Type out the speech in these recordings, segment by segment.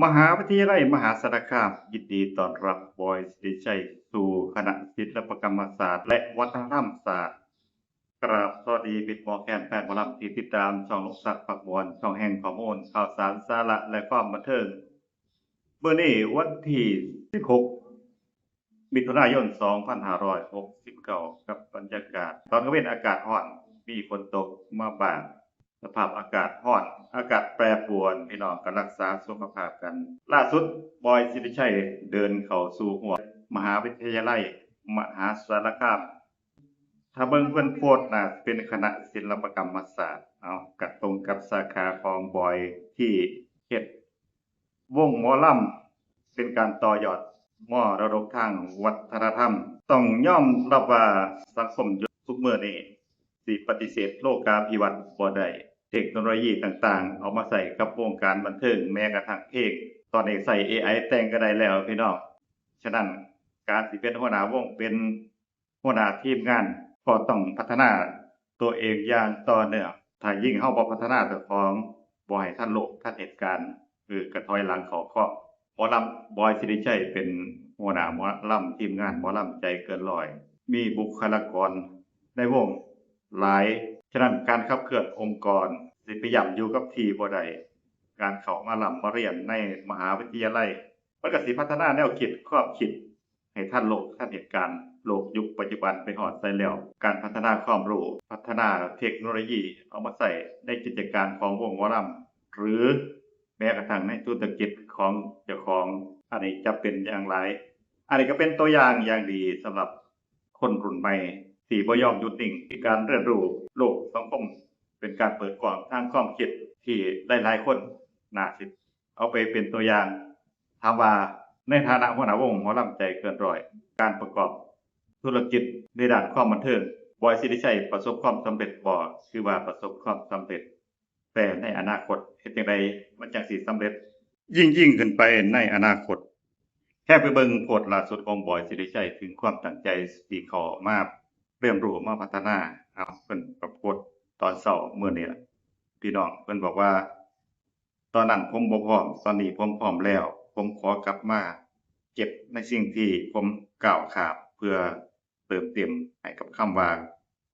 มหาวิทยาลัยมหาสารคามยินดีต้อนรับบอยสิริชัยสู่คณะศิลปกรรมศาสตร์และวัฒนธรรมศาสตร์กราบสวัสดีมิตรหมอแคนแฟนหมอลำที่ติดตามช่องลูกศักดิ์ปักบวนช่องแห่งข้อมูลข่าวสารสาระและความบันเทิงเมื่อนี้วันที่16มิถุนายน2569กับบรรยากาศตอนกลางวันอากาศร้อนมีฝนตกมาบ้างสภาพอากาศร้อนอากาศแปรปรวนพี่น้องก็รักษาสุขภาพกันล่าสุดบอยสิริชัยเดินเข้าสู่หัวมหาวิทยาลัยมหาสารคามถ้าเบิ่งเพิ่นโพสต์น่าสิเป็นคณะศิลปกรรมศาสตร์เอาก็ตรงกับสาขาของบอยที่เฮ็ด วงหมอลำเป็นการต่อยอดมรดกทางวัฒนธรรมต้องยอมรับว่าสังคมยุคทุกมื้อนี้สิปฏิเสธโลกาภิวัตน์บ่ได้เทคโนโลยีต่างๆเอามาใช้กับวงการบันเทิงแม้กระทั่งเพลงตอนนี้ใช้ AI แต่งก็ได้แล้วพี่น้องฉะนั้นการสิเป็นหัวหน้าวงเป็นหัวหน้าทีมงานก็ต้องพัฒนาตัวเองอย่างต่อเนื่องถ้ายิ่งเฮาบ่พัฒนาเจ้าของบ่ให้ทันโลกทันเหตุการณ์ก็ถอยหลังเข้าคอกหมอลำบอยสิริชัยเป็นหัวหน้าหมอลำทีมงานหมอลำใจเกินร้อยมีบุคลากรในวงหลายฉะนั้นการขับเคลื่อนองค์กรสิไปย่ำอยู่กับที่บ่ได้การเข้ามาร่ำมาเรียนในมหาวิทยาลัยมันก็สิพัฒนาแนวคิดความคิดให้ทันโลกทันเหตุการณ์โลกยุคปัจจุบันไปฮอดไสแล้วการพัฒนาความรู้พัฒนาเทคโนโลยีเอามาใช้ในกิจการของวงหมอลำหรือแม้กระทั่งในธุรกิจของเจ้าของอันนี้จะเป็นอย่างไรอันนี้ก็เป็นตัวอย่างอย่างดีสำหรับคนรุ่นใหม่ที่บ่ยอมหยุดนิ่งที่การเรียนรู้โลกสังคมเป็นการเปิดกว้างทางความคิดที่หลายๆคนน่าสิเอาไปเป็นตัวอย่างถามว่าในฐานะหัวหน้าวงหมอลำใจเกินร้อยการประกอบธุรกิจในด้านความบันเทิงบอยสิริชัยประสบความสำเร็จบ่คือว่าประสบความสำเร็จแต่ในอนาคตเฮ็ดจังไดมันจังสิสำเร็จยิ่งขึ้นไปในอนาคตแค่ไปเบิ่งโพสต์ล่าสุดของบอยสิริชัยถึงความตั้งใจสิเข้ามาเรียนรู้มาพัฒนาเพิ่นก็โพสต์ตอนเช้ามื้อนี้ล่ะพี่น้องเพิ่นบอกว่าตอนนั้นผมบ่พร้อมตอนนี้ผมพร้อมแล้วผมขอกลับมาเก็บในสิ่งที่ผมก้าวข้ามเพื่อเติมเต็มให้กับคำว่า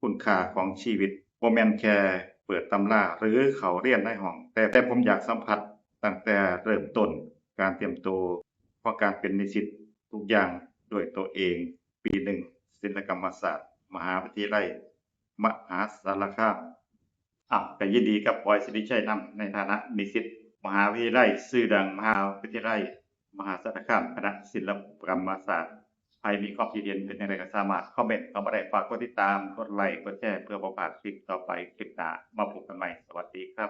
คุณค่าของชีวิตบ่แม่นแค่เปิดตำราหรือเข้าเรียนในห้องแต่ผมอยากสัมผัสตั้งแต่เริ่มต้นการเตรียมตัวเพราะการเป็นนิสิตทุกอย่างด้วยตัวเองปี1ศิลปกรรมศาสตร์มหาวิทยาลัยมหาสารคามก็ยินดีกับบอยสิริชัยนำในฐานะนิสิตมหาวิทยาลัยชื่อดังมหาวิทยาลัยมหาสารคามคณะศิลปกรรมศาสตร์ใครมีความคิดเห็นเป็นอย่างไรก็สามารถคอมเมนต์เข้ามาได้ฝากกดติดตามกดไลค์กดแชร์เพื่อบ่พลาดคลิปต่อไปคลิปหน้ามาพบกันใหม่สวัสดีครับ